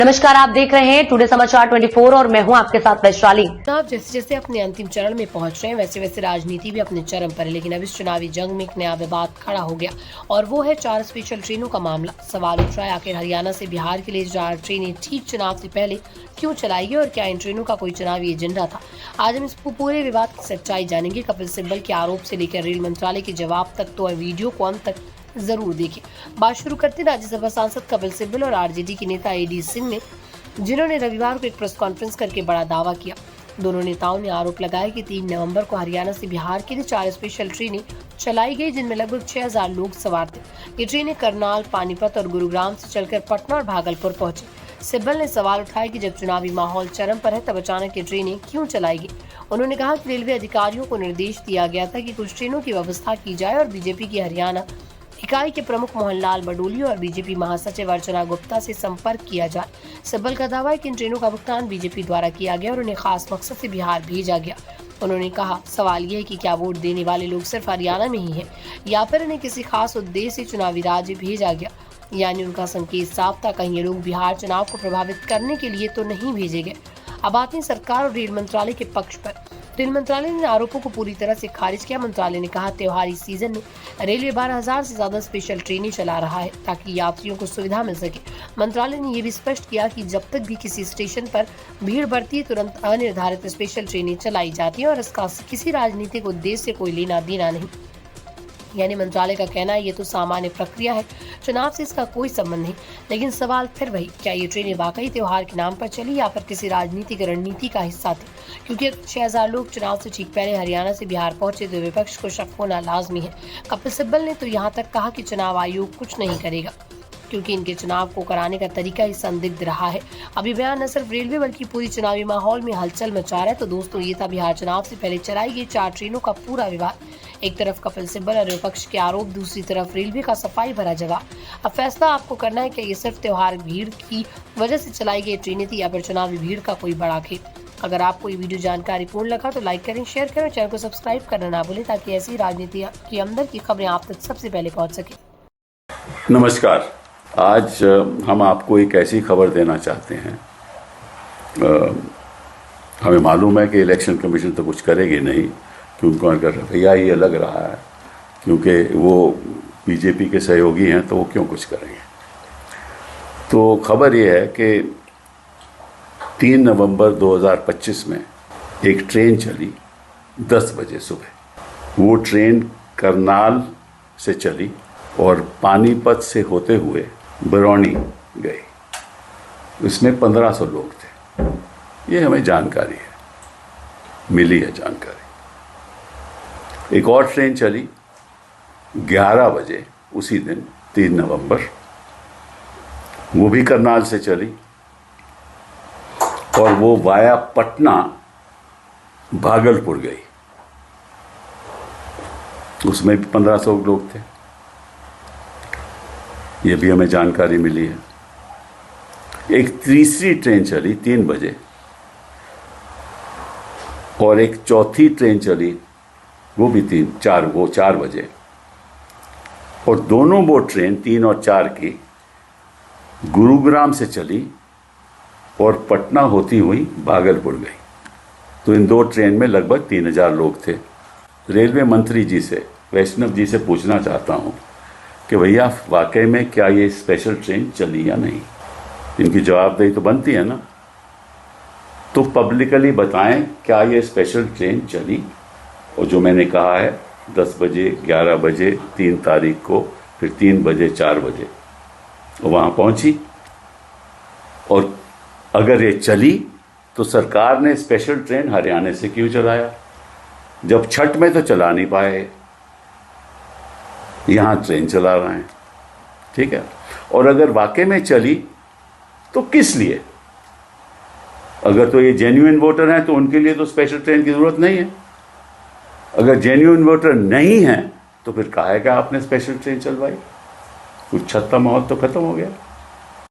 नमस्कार, आप देख रहे हैं टुडे समाचार 24 और मैं हूं आपके साथ वैशाली। चुनाव जैसे जैसे अपने अंतिम चरण में पहुंच रहे हैं वैसे वैसे राजनीति भी अपने चरम पर है, लेकिन अब इस चुनावी जंग में एक नया विवाद खड़ा हो गया और वो है 4 स्पेशल ट्रेनों का मामला। सवाल उठ रहा है, आखिर हरियाणा से बिहार के लिए 4 ट्रेनें ठीक चुनाव से पहले क्यों चलाई गई और क्या इन ट्रेनों का कोई चुनावी एजेंडा था? आज हम इस पूरे विवाद की सच्चाई जानेंगे। कपिल सिब्बल के आरोप से लेकर रेल मंत्रालय के जवाब तक, तो वीडियो को अंत तक जरूर देखें। बात शुरू करते राज्यसभा सांसद कपिल सिब्बल और आरजेडी के नेता एडी सिंह ने, जिन्होंने रविवार को एक प्रेस कॉन्फ्रेंस करके बड़ा दावा किया। दोनों नेताओं ने आरोप लगाया कि 3 नवंबर को हरियाणा से बिहार के लिए 4 स्पेशल ट्रेनें चलाई गई, जिनमें लगभग 6000 लोग सवार थे। ये ट्रेनें करनाल, पानीपत और गुरुग्राम से चलकर पटना और भागलपुर पहुंची। सिब्बल ने सवाल उठाया कि जब चुनावी माहौल चरम पर है तब अचानक ये ट्रेनें क्यों चलाई गई। उन्होंने कहा कि रेलवे अधिकारियों को निर्देश दिया गया था कि कुछ ट्रेनों की व्यवस्था की जाए और बीजेपी की हरियाणा इकाई के प्रमुख मोहनलाल बडोली और बीजेपी महासचिव अर्चना गुप्ता से संपर्क किया जाए। सिब्बल का दावा है कि इन ट्रेनों का भुगतान बीजेपी द्वारा किया गया और उन्हें खास मकसद से बिहार भेजा गया। उन्होंने कहा, सवाल ये है कि क्या वोट देने वाले लोग सिर्फ हरियाणा में ही हैं या फिर उन्हें किसी खास उद्देश्य से चुनावी राज्य भेजा गया। यानी उनका संकेत साफ था, कहीं ये लोग बिहार चुनाव को प्रभावित करने के लिए तो नहीं भेजे गए। अब आते हैं सरकार और रेल मंत्रालय के पक्ष पर। रेल मंत्रालय ने आरोपों को पूरी तरह से खारिज किया। मंत्रालय ने कहा, त्योहारी सीजन में रेलवे 12,000 से ज्यादा स्पेशल ट्रेनें चला रहा है ताकि यात्रियों को सुविधा मिल सके। मंत्रालय ने यह भी स्पष्ट किया कि जब तक भी किसी स्टेशन पर भीड़ बढ़ती है तुरंत अनिर्धारित स्पेशल ट्रेनें चलाई जाती है और इसका किसी राजनीतिक उद्देश्य से कोई लेना देना नहीं। यानी मंत्रालय का कहना है ये तो सामान्य प्रक्रिया है, चुनाव से इसका कोई संबंध नहीं। लेकिन सवाल फिर वही, क्या ये ट्रेनें वाकई त्योहार के नाम पर चली या फिर किसी राजनीतिक रणनीति का हिस्सा थी? क्योंकि 6000 लोग चुनाव से ठीक पहले हरियाणा से बिहार पहुंचे तो विपक्ष को शक होना लाजमी है। कपिल सिब्बल ने तो यहाँ तक कहा कि चुनाव आयोग कुछ नहीं करेगा क्योंकि इनके चुनाव को कराने का तरीका ही संदिग्ध रहा है। अभी बयान न सिर्फ रेलवे बल्कि पूरी चुनावी माहौल में हलचल मचा रहा है। तो दोस्तों, ये था बिहार चुनाव से पहले चलाई गई 4 ट्रेनों का पूरा विवाद। एक तरफ कपिल सिब्बल और विपक्ष के आरोप, दूसरी तरफ रेलवे का सफाई भरा जवाब। अब फैसला आपको करना है कि ये सिर्फ त्योहार भीड़ की वजह से चलाई गई ट्रेनें थी या फिर चुनावी भीड़ का कोई बड़ा खेल। अगर आपको ये वीडियो जानकारी पूर्ण लगा तो लाइक करें, शेयर करें, चैनल को सब्सक्राइब करना ना भूलें ताकि ऐसी राजनीति के अंदर की खबरें आप तक सबसे पहले पहुंच सके। नमस्कार, आज हम आपको एक ऐसी खबर देना चाहते हैं। हमें मालूम है कि इलेक्शन कमीशन तो कुछ करेगी नहीं क्योंकि उनका रवैया ही अलग रहा है, क्योंकि वो बीजेपी के सहयोगी हैं तो वो क्यों कुछ करेंगे। तो खबर ये है कि 3 नवंबर 2025 में एक ट्रेन चली 10 बजे सुबह। वो ट्रेन करनाल से चली और पानीपत से होते हुए बरौनी गई। उसमें 1500 लोग थे। ये हमें जानकारी है, मिली है जानकारी। एक और ट्रेन चली 11 बजे उसी दिन 3 नवंबर, वो भी करनाल से चली और वो वाया पटना भागलपुर गई। उसमें भी 1500 लोग थे। ये भी हमें जानकारी मिली है। एक तीसरी ट्रेन चली 3 बजे और एक चौथी ट्रेन चली वो भी 4 बजे, और दोनों वो ट्रेन 3 और 4 की गुरुग्राम से चली और पटना होती हुई भागलपुर गई। तो इन 2 ट्रेन में लगभग 3000 लोग थे। रेलवे मंत्री जी से, वैष्णव जी से पूछना चाहता हूँ कि भैया वाकई में क्या ये स्पेशल ट्रेन चली या नहीं। इनकी जवाबदेही तो बनती है ना, तो पब्लिकली बताएं क्या ये स्पेशल ट्रेन चली। और जो मैंने कहा है 10 बजे, 11 बजे, 3 तारीख को, फिर 3 बजे, 4 बजे वहाँ पहुँची। और अगर ये चली तो सरकार ने स्पेशल ट्रेन हरियाणा से क्यों चलाया, जब छठ में तो चला नहीं पाए, यहाँ ट्रेन चला रहे हैं। ठीक है। और अगर वाकई में चली तो किस लिए? अगर तो ये जेन्युइन वोटर हैं तो उनके लिए तो स्पेशल ट्रेन की ज़रूरत नहीं है। अगर जेन्युइन वोटर नहीं है तो फिर काहे का आपने स्पेशल ट्रेन चलवाई? कुछ छत्ता माहौल तो खत्म हो गया।